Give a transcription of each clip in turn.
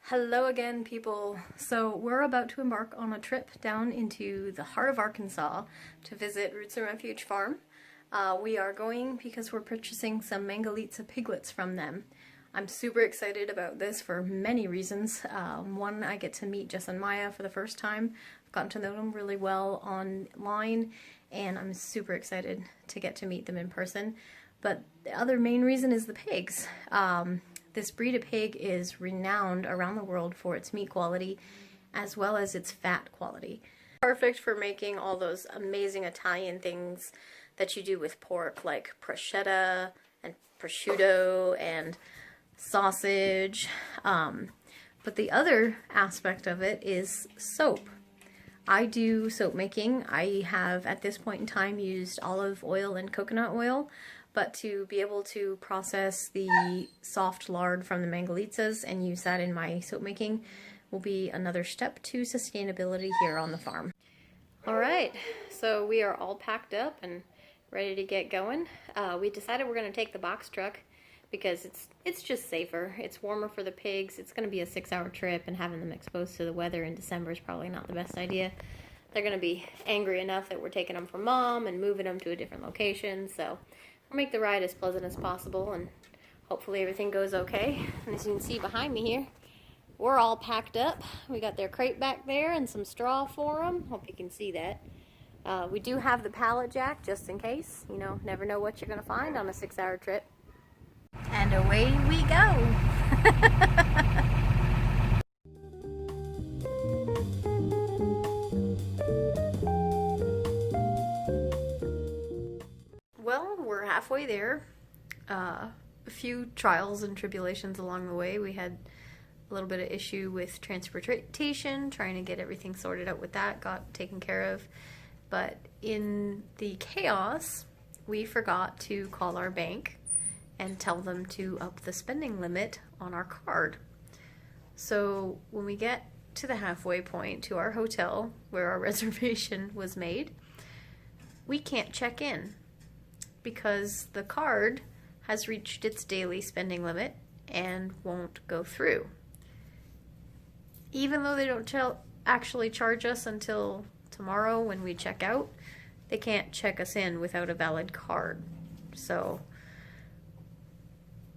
Hello again, people. So we're about to embark on a trip down into the heart of Arkansas to visit Roots and Refuge Farm. We are going because we're purchasing some Mangalitsa piglets from them. I'm super excited about this for many reasons. One, I get to meet Jess and Miah for the first time. I've gotten to know them really well online, and I'm super excited to get to meet them in person. But the other main reason is the pigs. This breed of pig is renowned around the world for its meat quality as well as its fat quality. Perfect for making all those amazing Italian things that you do with pork, like prosciutto and prosciutto and sausage. But the other aspect of it is soap. I do soap making. I have at this point in time used olive oil and coconut oil. But to be able to process the soft lard from the Mangalitsas and use that in my soap making will be another step to sustainability here on the farm. Alright, so we are all packed up and ready to get going. We decided we're going to take the box truck because it's just safer. It's warmer for the pigs. It's going to be a 6-hour trip, and having them exposed to the weather in December is probably not the best idea. They're going to be angry enough that we're taking them from mom and moving them to a different location, so we'll make the ride as pleasant as possible, and hopefully everything goes okay. And as you can see behind me here, we're all packed up. We got their crate back there and some straw for them. Hope you can see that. We do have the pallet jack just in case. You know, never know what you're going to find on a 6-hour trip. And away we go. Well, we're halfway there. A few trials and tribulations along the way. We had a little bit of issue with transportation, trying to get everything sorted out with that, got taken care of. But in the chaos, we forgot to call our bank and tell them to up the spending limit on our card. So when we get to the halfway point to our hotel where our reservation was made, we can't check in because the card has reached its daily spending limit and won't go through. Even though they don't actually charge us until tomorrow when we check out, they can't check us in without a valid card. So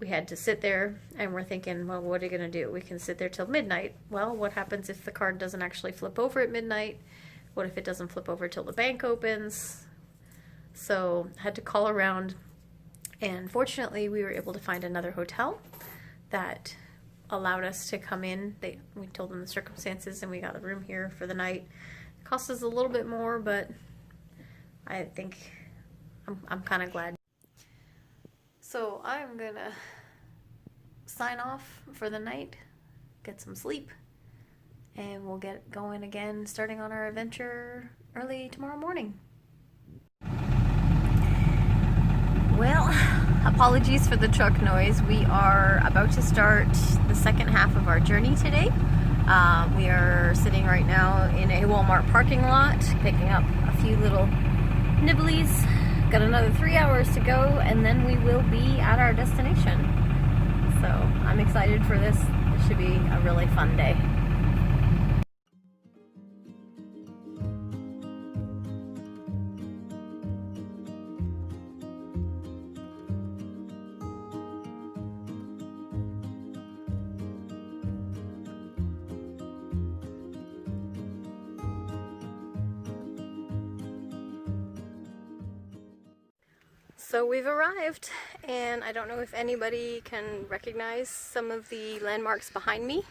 we had to sit there, and we're thinking, well, what are you going to do? We can sit there till midnight. Well, what happens if the card doesn't actually flip over at midnight? What if it doesn't flip over till the bank opens? So I had to call around, and fortunately we were able to find another hotel that allowed us to come in. We told them the circumstances and we got a room here for the night. It cost us a little bit more, but I think I'm kind of glad. So I'm gonna sign off for the night, get some sleep, and we'll get going again starting on our adventure early tomorrow morning. Well, apologies for the truck noise. We are about to start the second half of our journey today. We are sitting right now in a Walmart parking lot, picking up a few little nibblies. Got another 3 hours to go, and then we will be at our destination. So I'm excited for this. It should be a really fun day. So we've arrived, and I don't know if anybody can recognize some of the landmarks behind me.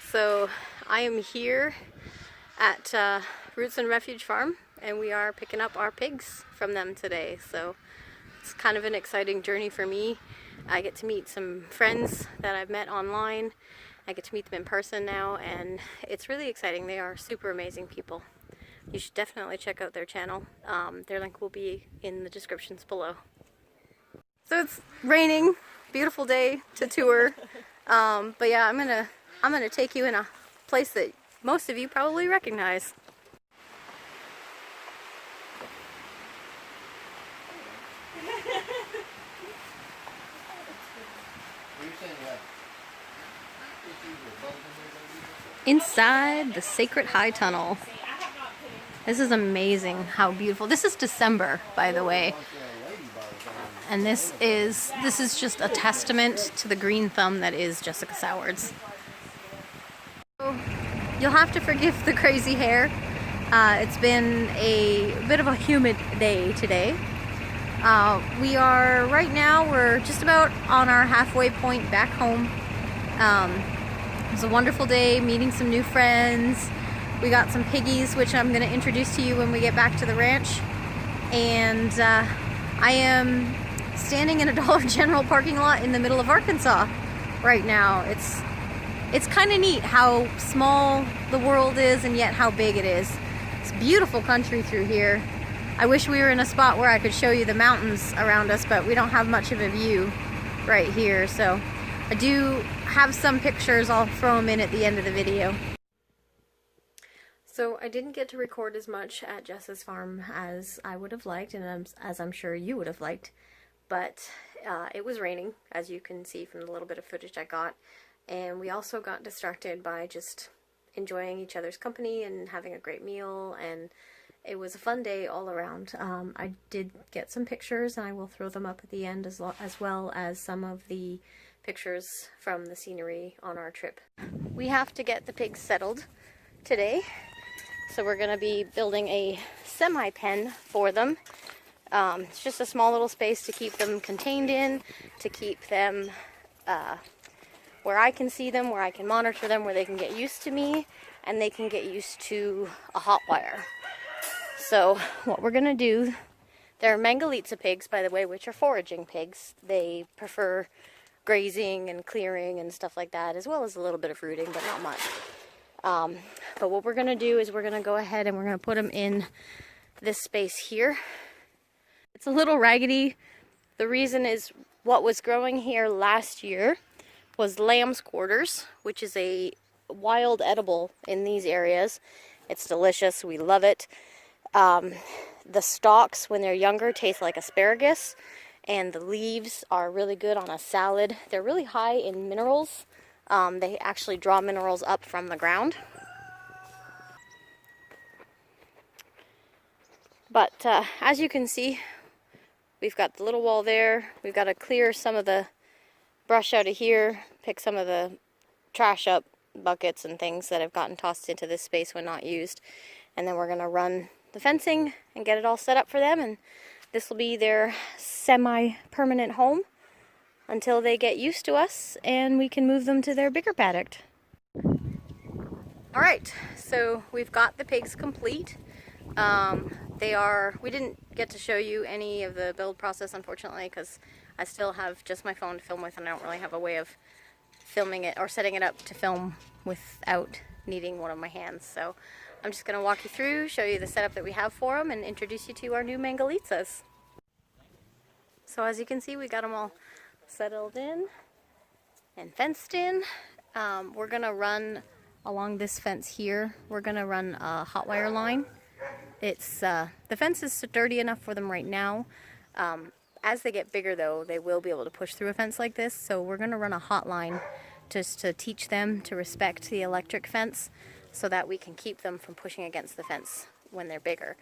So I am here at Roots and Refuge Farm, and we are picking up our pigs from them today. So it's kind of an exciting journey for me. I get to meet some friends that I've met online. I get to meet them in person now, and it's really exciting. They are super amazing people. You should definitely check out their channel. Their link will be in the descriptions below. So it's raining, beautiful day to tour. But yeah, I'm gonna take you in a place that most of you probably recognize. Inside the Sacred High Tunnel. This is amazing how beautiful. This is December, by the way. And this is just a testament to the green thumb that is Jessica Sowards. So, you'll have to forgive the crazy hair. It's been a bit of a humid day today. We're just about on our halfway point back home. It was a wonderful day, meeting some new friends. We got some piggies, which I'm going to introduce to you when we get back to the ranch. And I am standing in a Dollar General parking lot in the middle of Arkansas right now. It's kind of neat how small the world is and yet how big it is. It's beautiful country through here. I wish we were in a spot where I could show you the mountains around us, but we don't have much of a view right here. So I do have some pictures. I'll throw them in at the end of the video. So I didn't get to record as much at Jess's farm as I would have liked, and as I'm sure you would have liked, but it was raining, as you can see from the little bit of footage I got, and we also got distracted by just enjoying each other's company and having a great meal, and it was a fun day all around. I did get some pictures, and I will throw them up at the end, as well as some of the pictures from the scenery on our trip. We have to get the pigs settled today, so we're going to be building a semi-pen for them. It's just a small little space to keep them contained in, to keep them where I can see them, where I can monitor them, where they can get used to me, and they can get used to a hot wire. So what we're going to do, there are Mangalitsa pigs, by the way, which are foraging pigs. They prefer grazing and clearing and stuff like that, as well as a little bit of rooting, but not much. But what we're going to do is we're going to go ahead and we're going to put them in this space here. It's a little raggedy. The reason is what was growing here last year was lamb's quarters, which is a wild edible in these areas. It's delicious. We love it. The stalks, when they're younger, taste like asparagus, and the leaves are really good on a salad. They're really high in minerals. They actually draw minerals up from the ground. But as you can see, we've got the little wall there. We've got to clear some of the brush out of here, pick some of the trash up, buckets and things that have gotten tossed into this space when not used. And then we're going to run the fencing and get it all set up for them, and this will be their semi-permanent home until they get used to us and we can move them to their bigger paddock. Alright, so we've got the pigs complete. We didn't get to show you any of the build process, unfortunately, because I still have just my phone to film with and I don't really have a way of filming it or setting it up to film without needing one of my hands. So I'm just going to walk you through, show you the setup that we have for them, and introduce you to our new Mangalitsas. So as you can see, we got them all settled in and fenced in. We're going to run along this fence here. We're going to run a hot wire line. The fence is sturdy enough for them right now. As they get bigger, though, they will be able to push through a fence like this. So we're going to run a hot line just to teach them to respect the electric fence, so that we can keep them from pushing against the fence when they're bigger.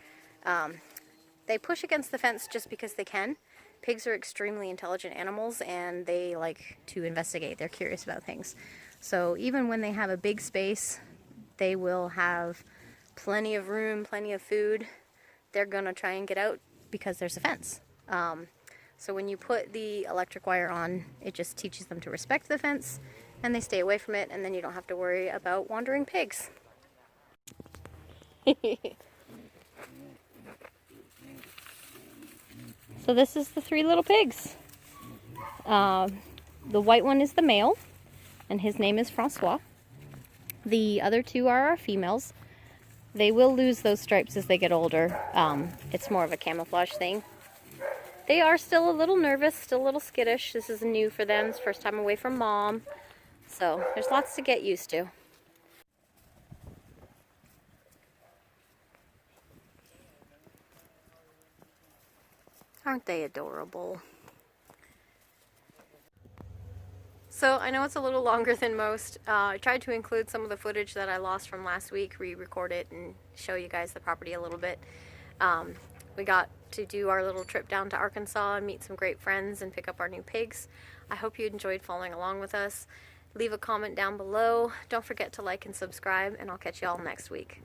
They push against the fence just because they can. Pigs are extremely intelligent animals, and they like to investigate. They're curious about things. So even when they have a big space, they will have plenty of room, plenty of food. They're gonna try and get out because there's a fence. So when you put the electric wire on, it just teaches them to respect the fence, and they stay away from it, and then you don't have to worry about wandering pigs. So this is the 3 little pigs. The white one is the male, and his name is Francois. The other 2 are our females. They will lose those stripes as they get older. It's more of a camouflage thing. They are still a little nervous, still a little skittish. This is new for them. It's the first time away from mom. So there's lots to get used to. Aren't they adorable? So I know it's a little longer than most. I tried to include some of the footage that I lost from last week, re-record it and show you guys the property a little bit. We got to do our little trip down to Arkansas and meet some great friends and pick up our new pigs. I hope you enjoyed following along with us. Leave a comment down below. Don't forget to like and subscribe, and I'll catch you all next week.